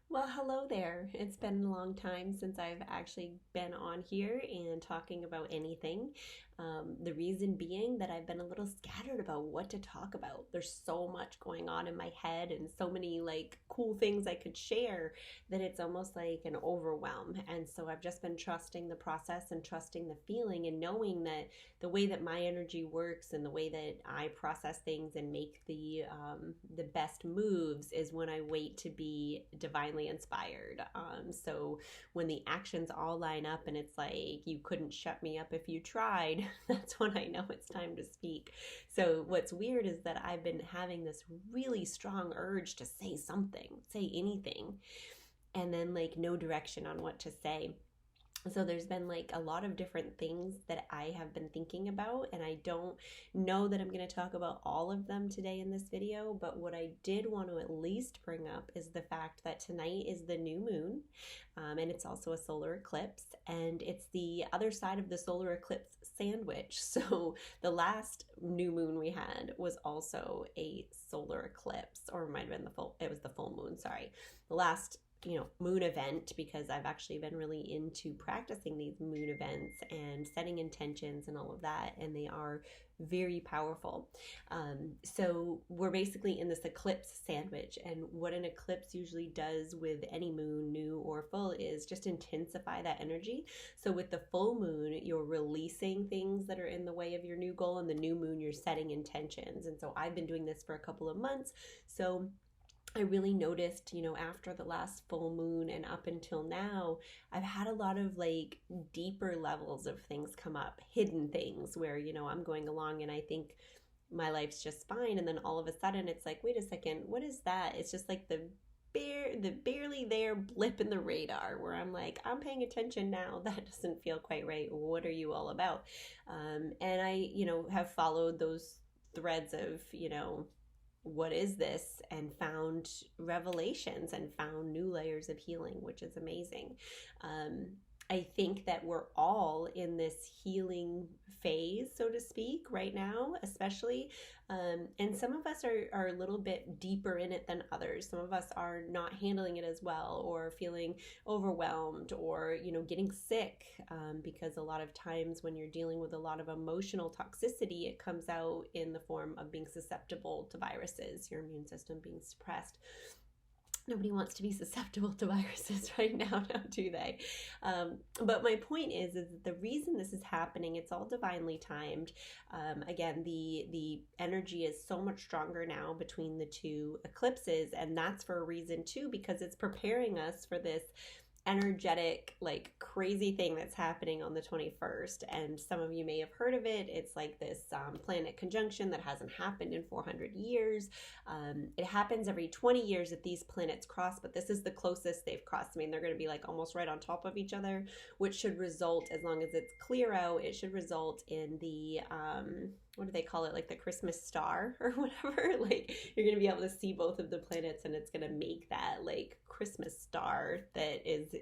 Well, hello there. It's been a long time since I've actually been on here and talking about anything. The reason being that I've been a little scattered about what to talk about. There's so much going on in my head and so many like cool things I could share that it's almost like an overwhelm. And so I've just been trusting the process and trusting the feeling and knowing that the way that my energy works and the way that I process things and make the best moves is when I wait to be divinely inspired. So when the actions all line up and it's like you couldn't shut me up if you tried, that's when I know it's time to speak. So what's weird is that I've been having this really strong urge to say something, say anything, and then like no direction on what to say. So there's been like a lot of different things that I have been thinking about, and I don't know that I'm going to talk about all of them today in this video, but what I did want to at least bring up is the fact that tonight is the new moon, and it's also a solar eclipse, and it's the other side of the solar eclipse sandwich. So the last new moon we had was also a solar eclipse, or it might have been it was the full moon, sorry. The last moon event, because I've actually been really into practicing these moon events and setting intentions and all of that, and they are very powerful. So we're basically in this eclipse sandwich, and what an eclipse usually does with any moon, new or full, is just intensify that energy. So with the full moon, you're releasing things that are in the way of your new goal, and the new moon, you're setting intentions. And so I've been doing this for a couple of months. So I really noticed, after the last full moon and up until now, I've had a lot of like deeper levels of things come up, hidden things where, I'm going along and I think my life's just fine. And then all of a sudden it's like, wait a second, what is that? It's just like the barely there blip in the radar where I'm like, I'm paying attention now. That doesn't feel quite right. What are you all about? And I, have followed those threads of, what is this, and found revelations and found new layers of healing, which is amazing. I think that we're all in this healing phase, so to speak, right now, especially. And some of us are a little bit deeper in it than others. Some of us are not handling it as well, or feeling overwhelmed, or, getting sick, because a lot of times when you're dealing with a lot of emotional toxicity, it comes out in the form of being susceptible to viruses, your immune system being suppressed. Nobody wants to be susceptible to viruses right now, do they? But my point is that the reason this is happening, it's all divinely timed. Again, the energy is so much stronger now between the two eclipses, and that's for a reason too, because it's preparing us for this energetic, like crazy thing that's happening on the 21st. And some of you may have heard of it. It's like this planet conjunction that hasn't happened in 400 years. It happens every 20 years that these planets cross, but this is the closest they've crossed. I mean, they're going to be like almost right on top of each other, which should result, as long as it's clear out, it should result in the what do they call it, like the Christmas star or whatever. Like, you're going to be able to see both of the planets, and it's going to make that like Christmas star that is,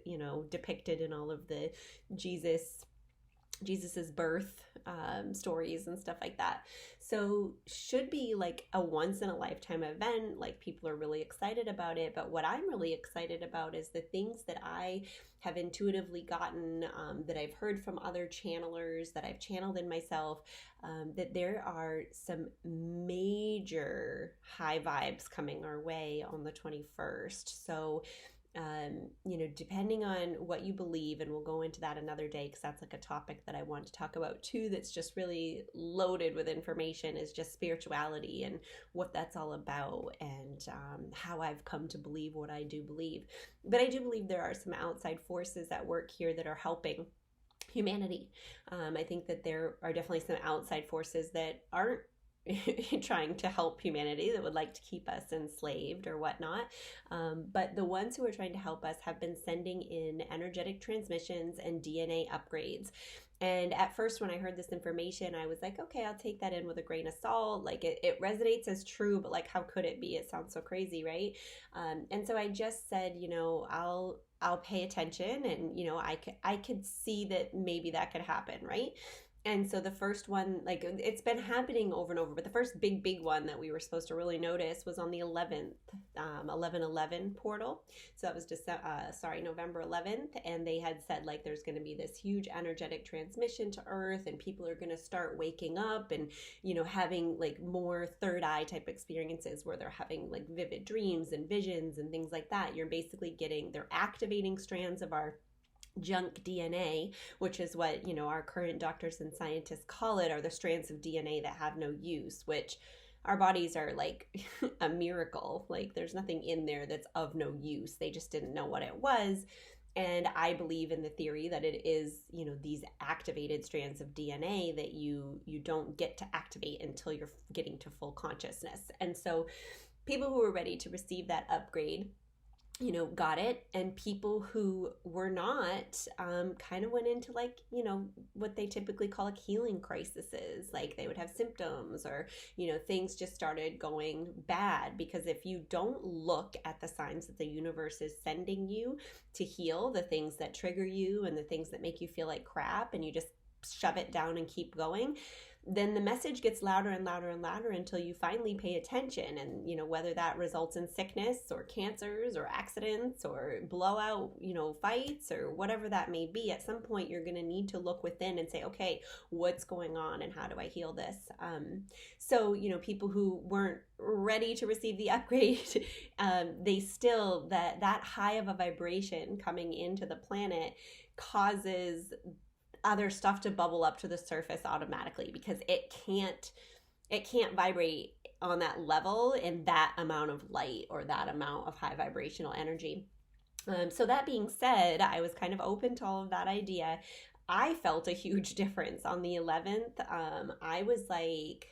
depicted in all of the Jesus's birth stories and stuff like that. So should be like a once in a lifetime event. Like, people are really excited about it. But what I'm really excited about is the things that I have intuitively gotten, that I've heard from other channelers, that I've channeled in myself, that there are some major high vibes coming our way on the 21st. So depending on what you believe, and we'll go into that another day because that's like a topic that I want to talk about too, that's just really loaded with information, is just spirituality and what that's all about, and how I've come to believe what I do believe. But I do believe there are some outside forces at work here that are helping humanity. I think that there are definitely some outside forces that aren't trying to help humanity, that would like to keep us enslaved or whatnot. But the ones who are trying to help us have been sending in energetic transmissions and DNA upgrades. And at first, when I heard this information, I was like, okay, I'll take that in with a grain of salt. Like, it resonates as true, but like, how could it be? It sounds so crazy, right? And so I just said, I'll pay attention, and I could see that maybe that could happen, right? And so the first one, like it's been happening over and over, but the first big one that we were supposed to really notice was on the 11th, 11/11 portal. So that was just, November 11th. And they had said like there's going to be this huge energetic transmission to Earth, and people are going to start waking up and, having like more third eye type experiences where they're having like vivid dreams and visions and things like that. They're activating strands of our junk DNA, which is what, our current doctors and scientists call it, are the strands of DNA that have no use, which our bodies are like a miracle. Like there's nothing in there that's of no use. They just didn't know what it was. And I believe in the theory that it is, these activated strands of DNA that you don't get to activate until you're getting to full consciousness. And so people who were ready to receive that upgrade, got it. And people who were not, kind of went into like, what they typically call like healing crises. Like they would have symptoms or, things just started going bad, because if you don't look at the signs that the universe is sending you to heal the things that trigger you and the things that make you feel like crap, and you just shove it down and keep going, then the message gets louder and louder and louder until you finally pay attention. And, whether that results in sickness or cancers or accidents or blowout, fights or whatever that may be, at some point you're going to need to look within and say, okay, what's going on and how do I heal this? So, people who weren't ready to receive the upgrade, they still, that high of a vibration coming into the planet causes other stuff to bubble up to the surface automatically, because it can't vibrate on that level in that amount of light or that amount of high vibrational energy. So that being said, I was kind of open to all of that idea. I felt a huge difference on the 11th. I was like,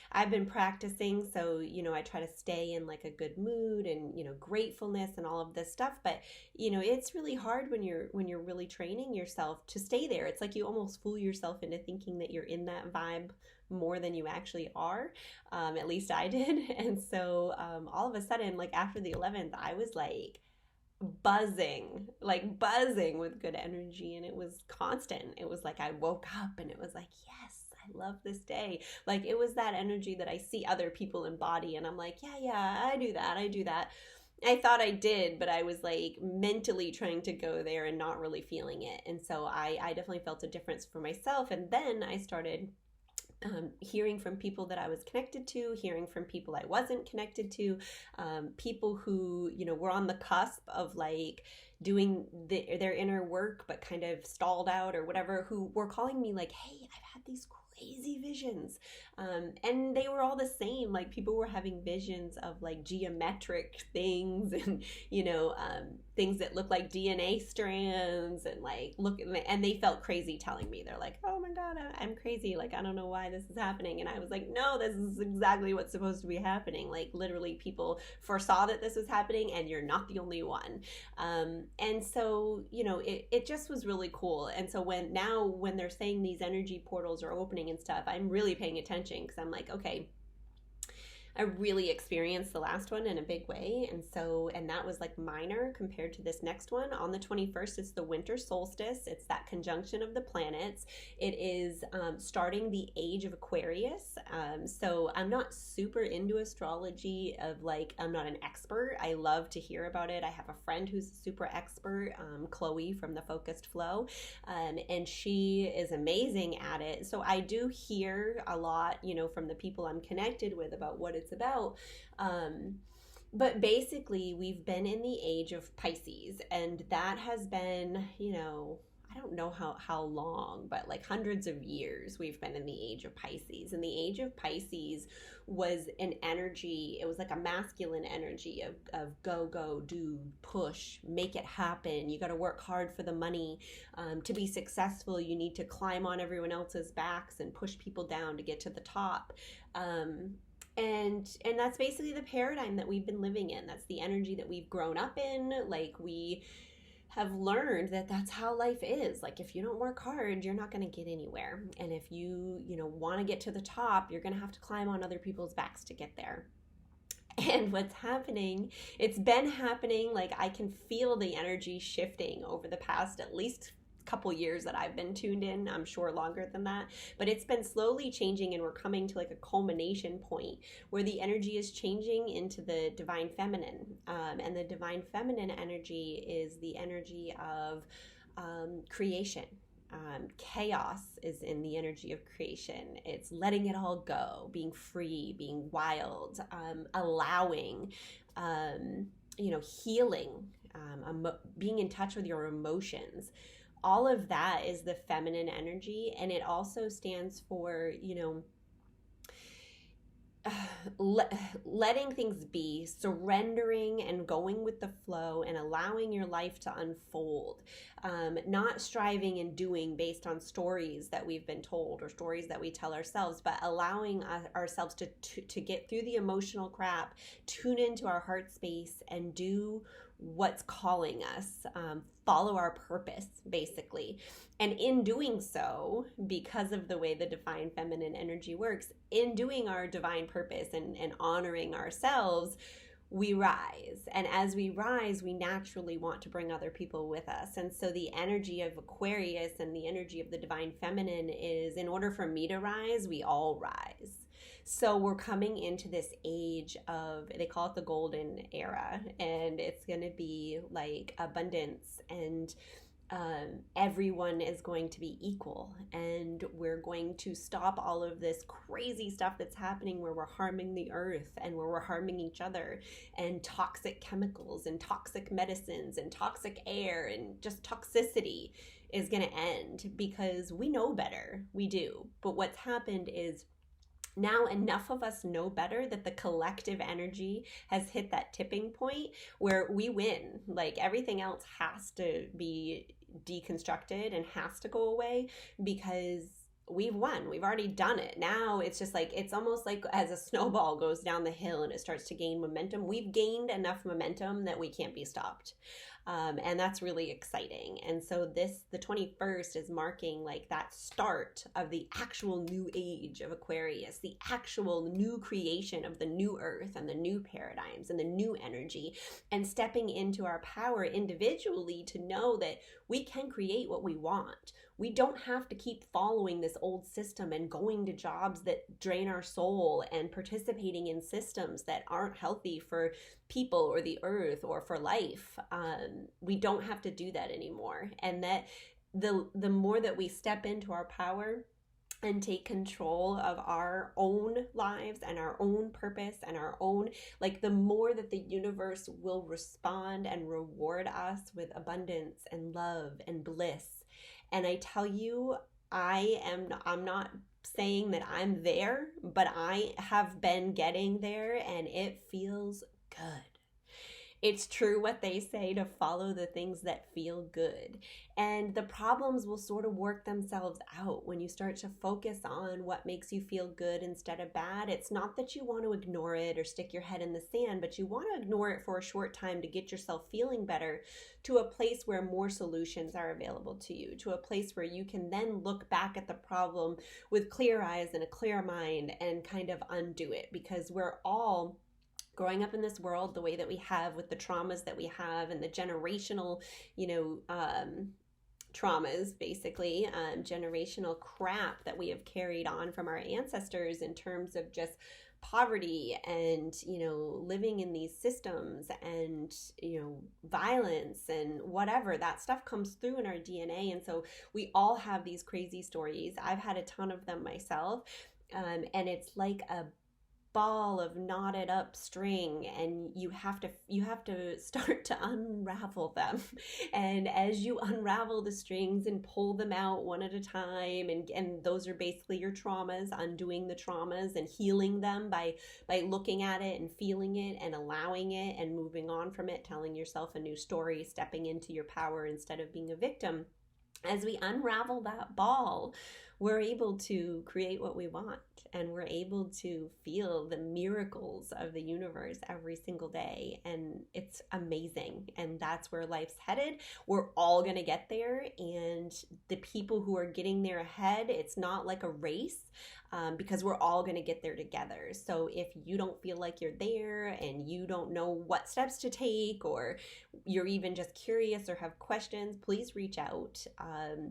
I've been practicing, so, I try to stay in like a good mood and, gratefulness and all of this stuff. But, it's really hard when you're really training yourself to stay there. It's like you almost fool yourself into thinking that you're in that vibe more than you actually are. At least I did. And so all of a sudden, like after the 11th, I was like buzzing with good energy, and it was constant. It was like I woke up and it was like, yes, I love this day. Like it was that energy that I see other people embody, and I'm like, yeah, I do that. I thought I did, but I was like mentally trying to go there and not really feeling it. And so I definitely felt a difference for myself. And then I started hearing from people that I was connected to, hearing from people I wasn't connected to, people who, were on the cusp of like doing their inner work, but kind of stalled out or whatever, who were calling me like, hey, I've had these crazy visions. And they were all the same. Like people were having visions of like geometric things and, things that look like DNA strands and like and they felt crazy telling me. They're like, oh my God, I'm crazy. Like, I don't know why this is happening. And I was like, no, this is exactly what's supposed to be happening. Like literally people foresaw that this was happening, and you're not the only one. And so, it just was really cool. And so when they're saying these energy portals are opening and stuff, I'm really paying attention, because I'm like, okay, I really experienced the last one in a big way. And that was like minor compared to this next one. On the 21st, it's the winter solstice. It's that conjunction of the planets. It is starting the age of Aquarius. So I'm not super into astrology I'm not an expert. I love to hear about it. I have a friend who's a super expert, Chloe from the Focused Flow. And she is amazing at it. So I do hear a lot, from the people I'm connected with about what it's about. But basically we've been in the age of Pisces, and that has been, I don't know how long, but like hundreds of years we've been in the age of Pisces. And the age of Pisces was an energy, it was like a masculine energy of go, do, push, make it happen. You got to work hard for the money. To be successful, you need to climb on everyone else's backs and push people down to get to the top. And that's basically the paradigm that we've been living in. That's the energy that we've grown up in. Like we have learned that that's how life is. Like if you don't work hard, you're not going to get anywhere. And if you want to get to the top, you're going to have to climb on other people's backs to get there. And what's happening, it's been happening, like I can feel the energy shifting over the past at least couple years that I've been tuned in. I'm sure longer than that, but it's been slowly changing, and we're coming to like a culmination point where the energy is changing into the divine feminine. And the divine feminine energy is the energy of creation. Chaos is in the energy of creation. It's letting it all go, being free, being wild, allowing, healing, being in touch with your emotions. All of that is the feminine energy. And it also stands for, letting things be, surrendering and going with the flow and allowing your life to unfold, not striving and doing based on stories that we've been told or stories that we tell ourselves, but allowing ourselves to get through the emotional crap, tune into our heart space, and do what's calling us, follow our purpose, basically. And in doing so, because of the way the divine feminine energy works, in doing our divine purpose and honoring ourselves, we rise. And as we rise, we naturally want to bring other people with us. And so the energy of Aquarius and the energy of the divine feminine is, in order for me to rise, we all rise. So we're coming into this age of, they call it the golden era, and it's going to be like abundance, and everyone is going to be equal, and we're going to stop all of this crazy stuff that's happening where we're harming the earth and where we're harming each other, and toxic chemicals and toxic medicines and toxic air and just toxicity is going to end, because we know better. We do. But what's happened is, now enough of us know better that the collective energy has hit that tipping point where we win. Like, everything else has to be deconstructed and has to go away, because we've won. We've already done it. Now it's just like, it's almost like as a snowball goes down the hill and it starts to gain momentum. We've gained enough momentum that we can't be stopped. And that's really exciting. And so the 21st is marking like that start of the actual new age of Aquarius, the actual new creation of the new earth and the new paradigms and the new energy, and stepping into our power individually to know that we can create what we want. We don't have to keep following this old system and going to jobs that drain our soul and participating in systems that aren't healthy for people or the earth or for life. We don't have to do that anymore. And that the more that we step into our power and take control of our own lives and our own purpose and our own, like, the more that the universe will respond and reward us with abundance and love and bliss. And I tell you, I'm not saying that I'm there, but I have been getting there, and it feels good. It's true what they say, to follow the things that feel good. And the problems will sort of work themselves out when you start to focus on what makes you feel good instead of bad. It's not that you want to ignore it or stick your head in the sand, but you want to ignore it for a short time to get yourself feeling better, to a place where more solutions are available to you, to a place where you can then look back at the problem with clear eyes and a clear mind and kind of undo it, because we're all growing up in this world the way that we have, with the traumas that we have and the generational, traumas, basically, generational crap that we have carried on from our ancestors in terms of just poverty and, living in these systems and, violence and whatever. That stuff comes through in our DNA. And so we all have these crazy stories. I've had a ton of them myself. And it's like a ball of knotted up string, and you have to start to unravel them. And as you unravel the strings and pull them out one at a time, and those are basically your traumas, undoing the traumas and healing them by looking at it and feeling it and allowing it and moving on from it, telling yourself a new story, stepping into your power instead of being a victim. As we unravel that ball, we're able to create what we want, and we're able to feel the miracles of the universe every single day. And it's amazing. And that's where life's headed. We're all going to get there. And the people who are getting there ahead, it's not like a race, because we're all going to get there together. So if you don't feel like you're there and you don't know what steps to take, or you're even just curious or have questions, please reach out.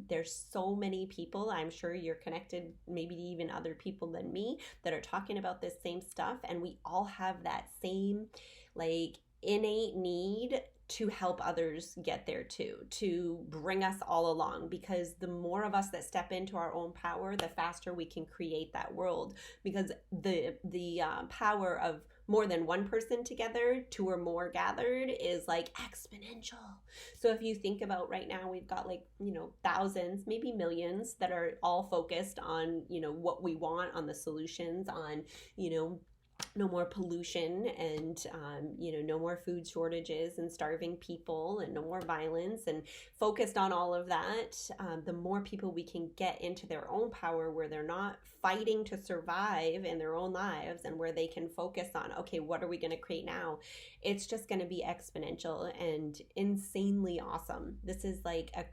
There's so many people, I'm sure you're connected, maybe even other people than me, that are talking about this same stuff. And we all have that same like innate need to help others get there too, to bring us all along, because the more of us that step into our own power, the faster we can create that world, because the power of more than one person together, two or more gathered, is like exponential. So if you think about right now, we've got like, thousands, maybe millions that are all focused on, what we want, on the solutions, on, no more pollution, and no more food shortages and starving people, and no more violence, and focused on all of that. The more people we can get into their own power, where they're not fighting to survive in their own lives, and where they can focus on, okay, what are we going to create now? It's just going to be exponential and insanely awesome. This is like a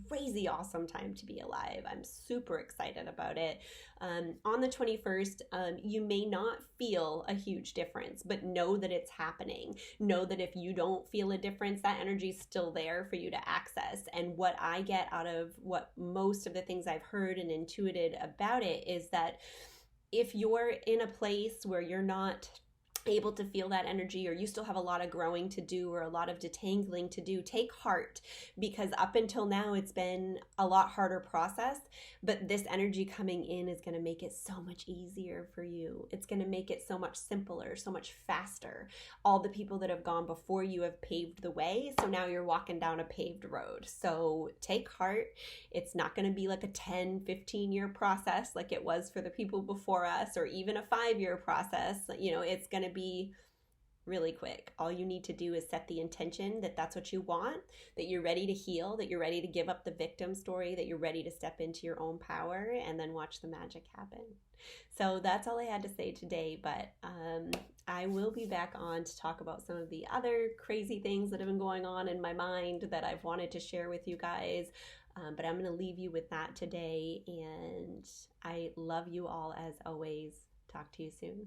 crazy awesome time to be alive. I'm super excited about it. On the 21st, you may not feel a huge difference, but know that it's happening. Know that if you don't feel a difference, that energy is still there for you to access. And what I get out of what most of the things I've heard and intuited about it is that if you're in a place where you're not able to feel that energy, or you still have a lot of growing to do, or a lot of detangling to do, take heart, because up until now it's been a lot harder process, but this energy coming in is going to make it so much easier for you. It's going to make it so much simpler, so much faster. All the people that have gone before you have paved the way, so now you're walking down a paved road. So take heart. It's not going to be like a 10-15 year process like it was for the people before us, or even a 5-year process. It's going to be really quick. All you need to do is set the intention that that's what you want, that you're ready to heal, that you're ready to give up the victim story, that you're ready to step into your own power, and then watch the magic happen. So that's all I had to say today, but I will be back on to talk about some of the other crazy things that have been going on in my mind that I've wanted to share with you guys. But I'm going to leave you with that today, and I love you all as always. Talk to you soon.